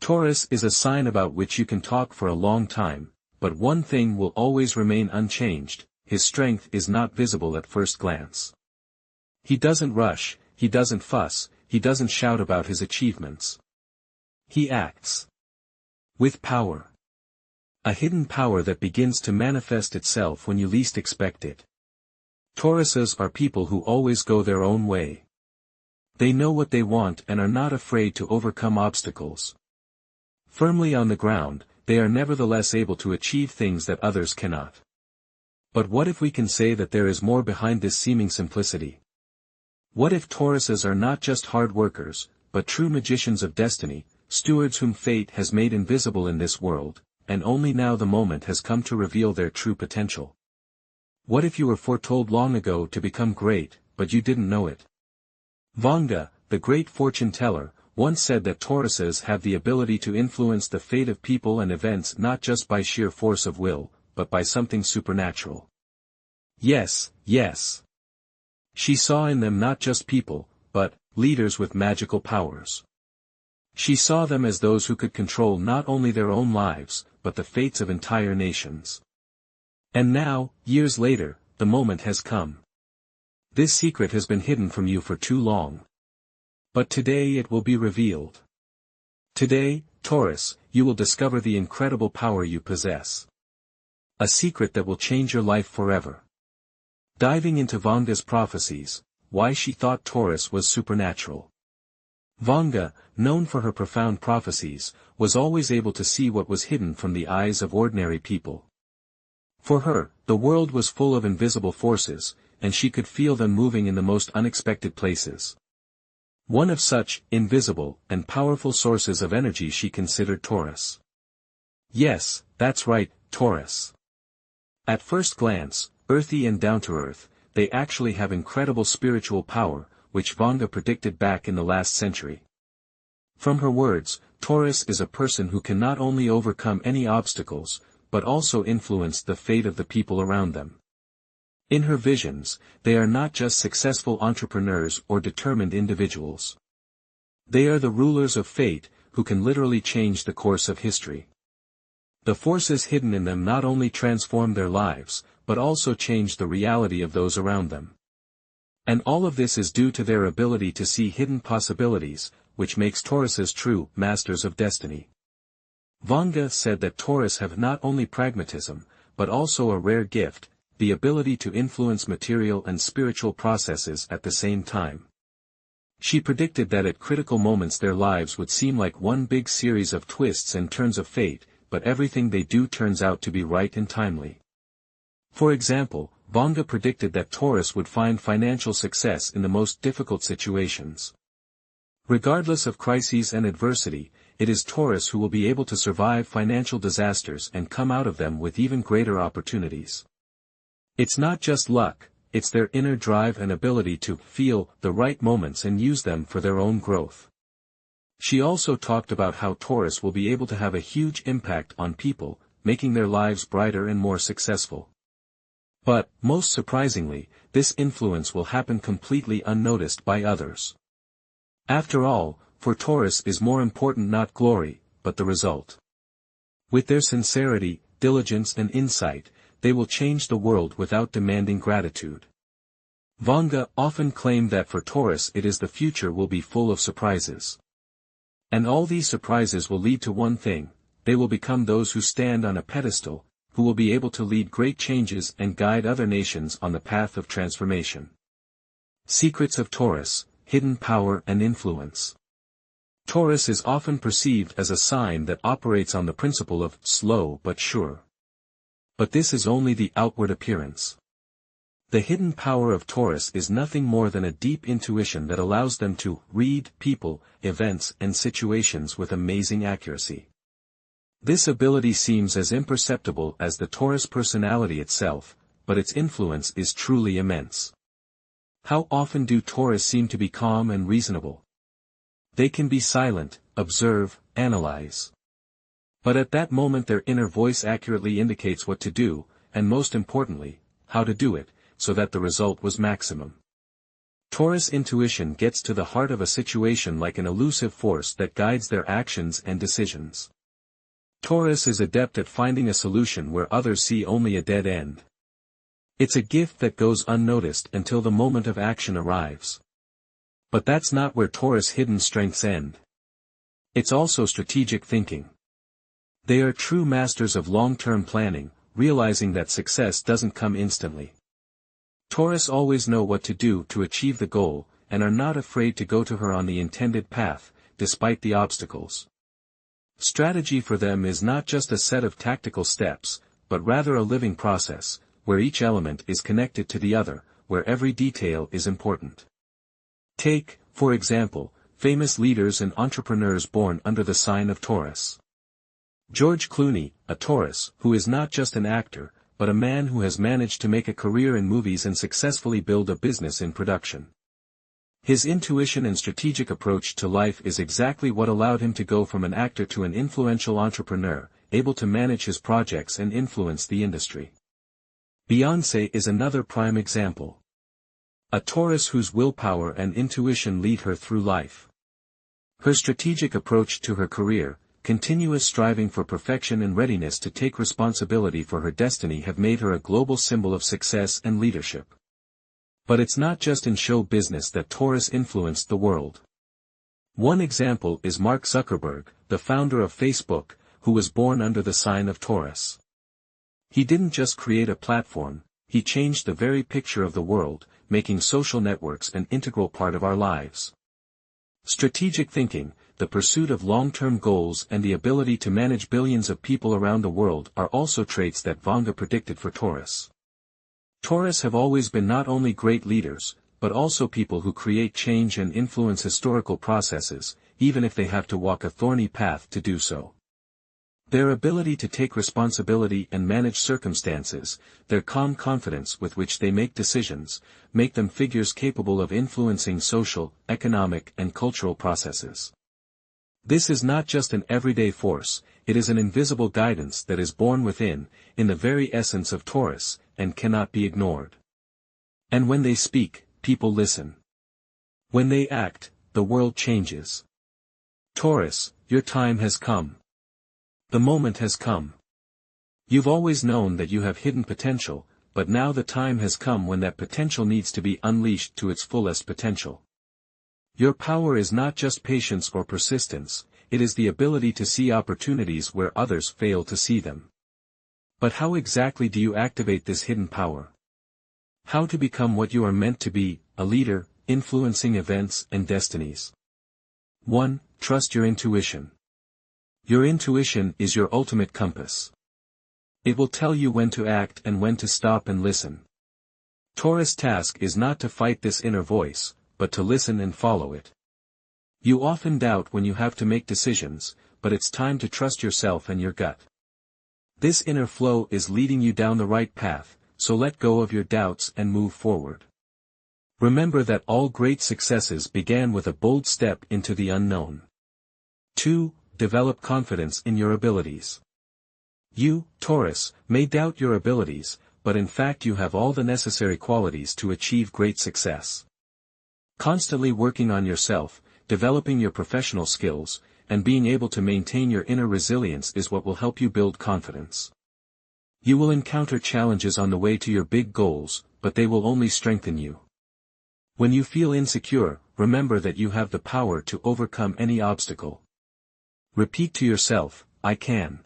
Taurus is a sign about which you can talk for a long time, but one thing will always remain unchanged: his strength is not visible at first glance. He doesn't rush, he doesn't fuss, he doesn't shout about his achievements. He acts with power. A hidden power that begins to manifest itself when you least expect it. Tauruses are people who always go their own way. They know what they want and are not afraid to overcome obstacles. Firmly on the ground, they are nevertheless able to achieve things that others cannot. But what if we can say that there is more behind this seeming simplicity? What if Tauruses are not just hard workers, but true magicians of destiny, stewards whom fate has made invisible in this world, and only now the moment has come to reveal their true potential? What if you were foretold long ago to become great, but you didn't know it? Vanga, the great fortune teller, once said that Tauruses have the ability to influence the fate of people and events not just by sheer force of will, but by something supernatural. Yes, yes. She saw in them not just people, but leaders with magical powers. She saw them as those who could control not only their own lives, but the fates of entire nations. And now, years later, the moment has come. This secret has been hidden from you for too long. But today it will be revealed. Today, Taurus, you will discover the incredible power you possess. A secret that will change your life forever. Diving into Vanga's prophecies, why she thought Taurus was supernatural. Vanga, known for her profound prophecies, was always able to see what was hidden from the eyes of ordinary people. For her, the world was full of invisible forces, and she could feel them moving in the most unexpected places. One of such invisible and powerful sources of energy she considered Taurus. Yes, that's right, Taurus. At first glance, earthy and down-to-earth, they actually have incredible spiritual power, which Vanga predicted back in the last century. From her words, Taurus is a person who can not only overcome any obstacles, but also influence the fate of the people around them. In her visions, they are not just successful entrepreneurs or determined individuals. They are the rulers of fate, who can literally change the course of history. The forces hidden in them not only transform their lives, but also change the reality of those around them. And all of this is due to their ability to see hidden possibilities, which makes Tauruses true masters of destiny. Vanga said that Taurus have not only pragmatism, but also a rare gift, the ability to influence material and spiritual processes at the same time. She predicted that at critical moments their lives would seem like one big series of twists and turns of fate, but everything they do turns out to be right and timely. For example, Vanga predicted that Taurus would find financial success in the most difficult situations. Regardless of crises and adversity, it is Taurus who will be able to survive financial disasters and come out of them with even greater opportunities. It's not just luck, it's their inner drive and ability to feel the right moments and use them for their own growth. She also talked about how Taurus will be able to have a huge impact on people, making their lives brighter and more successful. But, most surprisingly, this influence will happen completely unnoticed by others. After all, for Taurus is more important not glory, but the result. With their sincerity, diligence and insight, they will change the world without demanding gratitude. Vanga often claimed that for Taurus it is the future will be full of surprises. And all these surprises will lead to one thing: they will become those who stand on a pedestal, who will be able to lead great changes and guide other nations on the path of transformation. Secrets of Taurus, hidden power and influence. Taurus is often perceived as a sign that operates on the principle of slow but sure. But this is only the outward appearance. The hidden power of Taurus is nothing more than a deep intuition that allows them to read people, events and situations with amazing accuracy. This ability seems as imperceptible as the Taurus personality itself, but its influence is truly immense. How often do Taurus seem to be calm and reasonable? They can be silent, observe, analyze. But at that moment their inner voice accurately indicates what to do, and most importantly, how to do it, so that the result was maximum. Taurus intuition gets to the heart of a situation like an elusive force that guides their actions and decisions. Taurus is adept at finding a solution where others see only a dead end. It's a gift that goes unnoticed until the moment of action arrives. But that's not where Taurus' hidden strengths end. It's also strategic thinking. They are true masters of long-term planning, realizing that success doesn't come instantly. Taurus always know what to do to achieve the goal, and are not afraid to go to her on the intended path, despite the obstacles. Strategy for them is not just a set of tactical steps, but rather a living process, where each element is connected to the other, where every detail is important. Take, for example, famous leaders and entrepreneurs born under the sign of Taurus. George Clooney, a Taurus, who is not just an actor, but a man who has managed to make a career in movies and successfully build a business in production. His intuition and strategic approach to life is exactly what allowed him to go from an actor to an influential entrepreneur, able to manage his projects and influence the industry. Beyoncé is another prime example. A Taurus whose willpower and intuition lead her through life. Her strategic approach to her career, continuous striving for perfection and readiness to take responsibility for her destiny have made her a global symbol of success and leadership. But it's not just in show business that Taurus influenced the world. One example is Mark Zuckerberg, the founder of Facebook, who was born under the sign of Taurus. He didn't just create a platform, he changed the very picture of the world, making social networks an integral part of our lives. Strategic thinking, the pursuit of long-term goals and the ability to manage billions of people around the world are also traits that Vanga predicted for Taurus. Taurus have always been not only great leaders, but also people who create change and influence historical processes, even if they have to walk a thorny path to do so. Their ability to take responsibility and manage circumstances, their calm confidence with which they make decisions, make them figures capable of influencing social, economic, and cultural processes. This is not just an everyday force, it is an invisible guidance that is born within, in the very essence of Taurus, and cannot be ignored. And when they speak, people listen. When they act, the world changes. Taurus, your time has come. The moment has come. You've always known that you have hidden potential, but now the time has come when that potential needs to be unleashed to its fullest potential. Your power is not just patience or persistence, it is the ability to see opportunities where others fail to see them. But how exactly do you activate this hidden power? How to become what you are meant to be, a leader, influencing events and destinies? 1. Trust your intuition. Your intuition is your ultimate compass. It will tell you when to act and when to stop and listen. Taurus' task is not to fight this inner voice, but to listen and follow it. You often doubt when you have to make decisions, but it's time to trust yourself and your gut. This inner flow is leading you down the right path, so let go of your doubts and move forward. Remember that all great successes began with a bold step into the unknown. 2. Develop confidence in your abilities. You, Taurus, may doubt your abilities, but in fact you have all the necessary qualities to achieve great success. Constantly working on yourself, developing your professional skills, and being able to maintain your inner resilience is what will help you build confidence. You will encounter challenges on the way to your big goals, but they will only strengthen you. When you feel insecure, remember that you have the power to overcome any obstacle. Repeat to yourself, I can.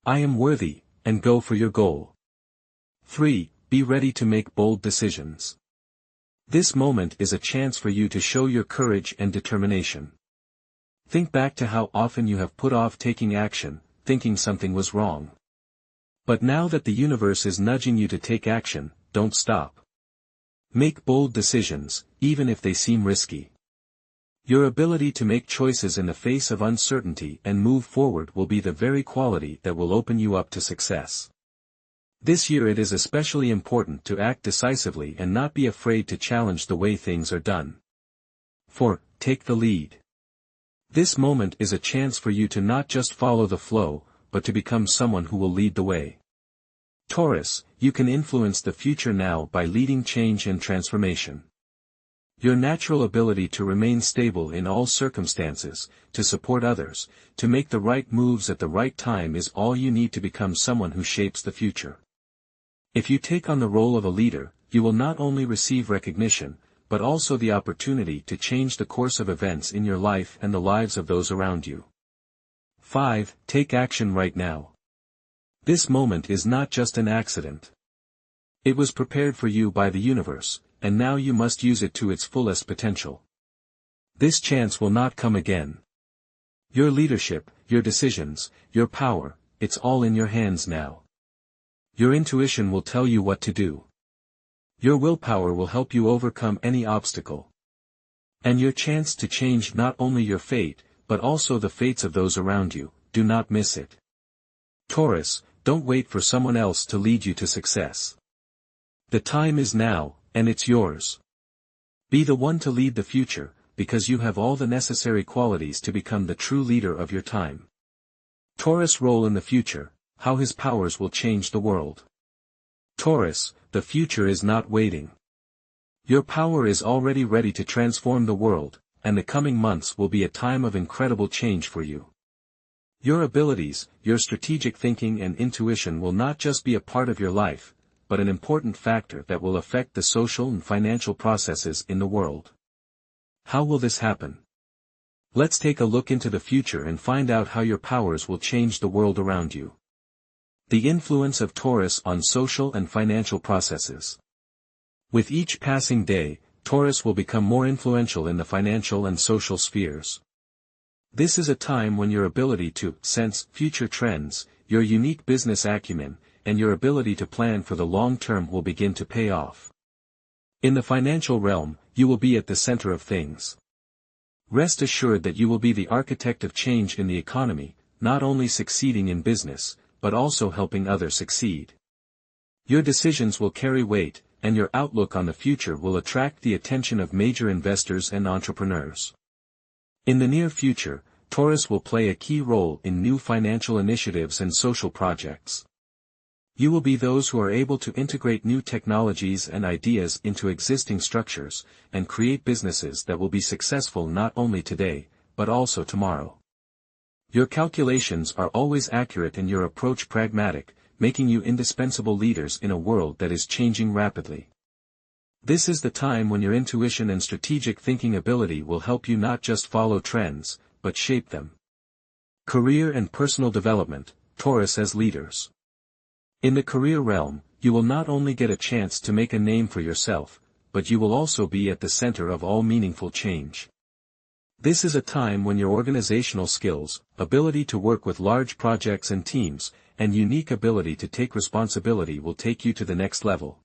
I am worthy, and go for your goal. 3. Be ready to make bold decisions. This moment is a chance for you to show your courage and determination. Think back to how often you have put off taking action, thinking something was wrong. But now that the universe is nudging you to take action, don't stop. Make bold decisions, even if they seem risky. Your ability to make choices in the face of uncertainty and move forward will be the very quality that will open you up to success. This year it is especially important to act decisively and not be afraid to challenge the way things are done. 4. Take the lead. This moment is a chance for you to not just follow the flow, but to become someone who will lead the way. Taurus, you can influence the future now by leading change and transformation. Your natural ability to remain stable in all circumstances, to support others, to make the right moves at the right time is all you need to become someone who shapes the future. If you take on the role of a leader, you will not only receive recognition, but also the opportunity to change the course of events in your life and the lives of those around you. 5. Take action right now. This moment is not just an accident. It was prepared for you by the universe, and now you must use it to its fullest potential. This chance will not come again. Your leadership, your decisions, your power, it's all in your hands now. Your intuition will tell you what to do. Your willpower will help you overcome any obstacle. And your chance to change not only your fate, but also the fates of those around you, do not miss it. Taurus, don't wait for someone else to lead you to success. The time is now, and it's yours. Be the one to lead the future, because you have all the necessary qualities to become the true leader of your time. Taurus' role in the future, how his powers will change the world. Taurus, the future is not waiting. Your power is already ready to transform the world, and the coming months will be a time of incredible change for you. Your abilities, your strategic thinking and intuition will not just be a part of your life, but an important factor that will affect the social and financial processes in the world. How will this happen? Let's take a look into the future and find out how your powers will change the world around you. The influence of Taurus on social and financial processes. With each passing day, Taurus will become more influential in the financial and social spheres. This is a time when your ability to sense future trends, your unique business acumen, and your ability to plan for the long term will begin to pay off. In the financial realm, you will be at the center of things. Rest assured that you will be the architect of change in the economy, not only succeeding in business, but also helping others succeed. Your decisions will carry weight, and your outlook on the future will attract the attention of major investors and entrepreneurs. In the near future, Taurus will play a key role in new financial initiatives and social projects. You will be those who are able to integrate new technologies and ideas into existing structures, and create businesses that will be successful not only today, but also tomorrow. Your calculations are always accurate and your approach pragmatic, making you indispensable leaders in a world that is changing rapidly. This is the time when your intuition and strategic thinking ability will help you not just follow trends, but shape them. Career and personal development, Taurus as leaders. In the career realm, you will not only get a chance to make a name for yourself, but you will also be at the center of all meaningful change. This is a time when your organizational skills, ability to work with large projects and teams, and unique ability to take responsibility will take you to the next level.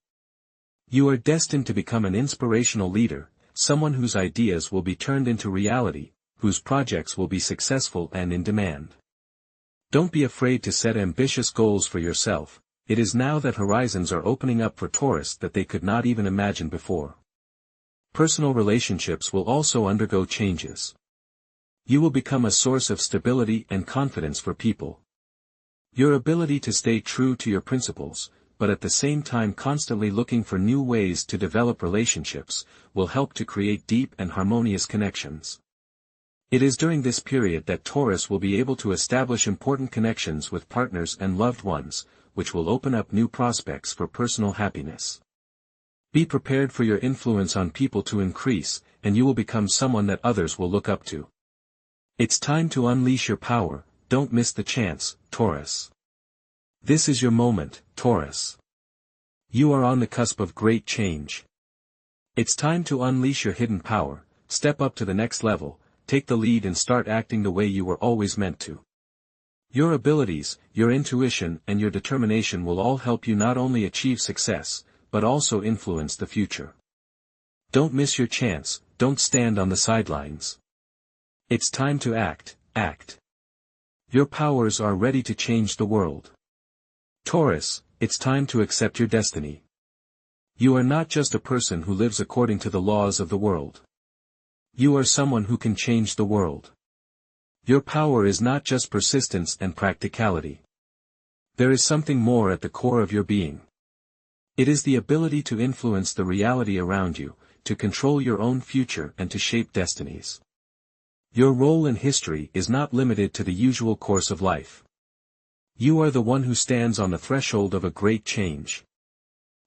You are destined to become an inspirational leader, someone whose ideas will be turned into reality, whose projects will be successful and in demand. Don't be afraid to set ambitious goals for yourself. It is now that horizons are opening up for Taurus that they could not even imagine before. Personal relationships will also undergo changes. You will become a source of stability and confidence for people. Your ability to stay true to your principles, but at the same time constantly looking for new ways to develop relationships, will help to create deep and harmonious connections. It is during this period that Taurus will be able to establish important connections with partners and loved ones, which will open up new prospects for personal happiness. Be prepared for your influence on people to increase, and you will become someone that others will look up to. It's time to unleash your power, don't miss the chance, Taurus. This is your moment, Taurus. You are on the cusp of great change. It's time to unleash your hidden power, step up to the next level, take the lead and start acting the way you were always meant to. Your abilities, your intuition and your determination will all help you not only achieve success, but also influence the future. Don't miss your chance, don't stand on the sidelines. It's time to act, act. Your powers are ready to change the world. Taurus, it's time to accept your destiny. You are not just a person who lives according to the laws of the world. You are someone who can change the world. Your power is not just persistence and practicality. There is something more at the core of your being. It is the ability to influence the reality around you, to control your own future and to shape destinies. Your role in history is not limited to the usual course of life. You are the one who stands on the threshold of a great change.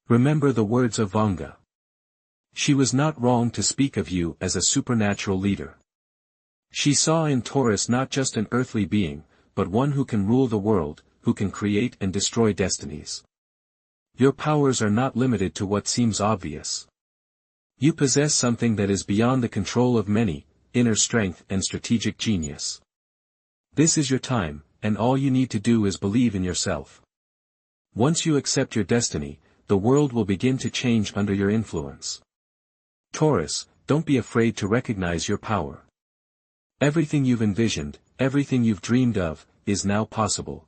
Remember the words of Vanga. She was not wrong to speak of you as a supernatural leader. She saw in Taurus not just an earthly being, but one who can rule the world, who can create and destroy destinies. Your powers are not limited to what seems obvious. You possess something that is beyond the control of many, inner strength and strategic genius. This is your time, and all you need to do is believe in yourself. Once you accept your destiny, the world will begin to change under your influence. Taurus, don't be afraid to recognize your power. Everything you've envisioned, everything you've dreamed of, is now possible.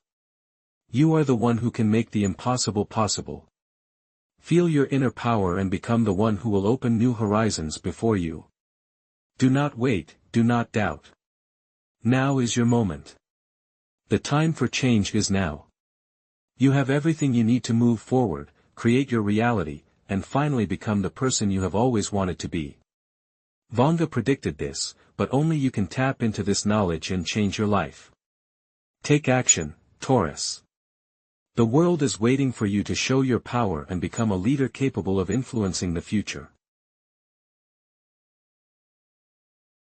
You are the one who can make the impossible possible. Feel your inner power and become the one who will open new horizons before you. Do not wait, do not doubt. Now is your moment. The time for change is now. You have everything you need to move forward, create your reality, and finally become the person you have always wanted to be. Vanga predicted this, but only you can tap into this knowledge and change your life. Take action, Taurus. The world is waiting for you to show your power and become a leader capable of influencing the future.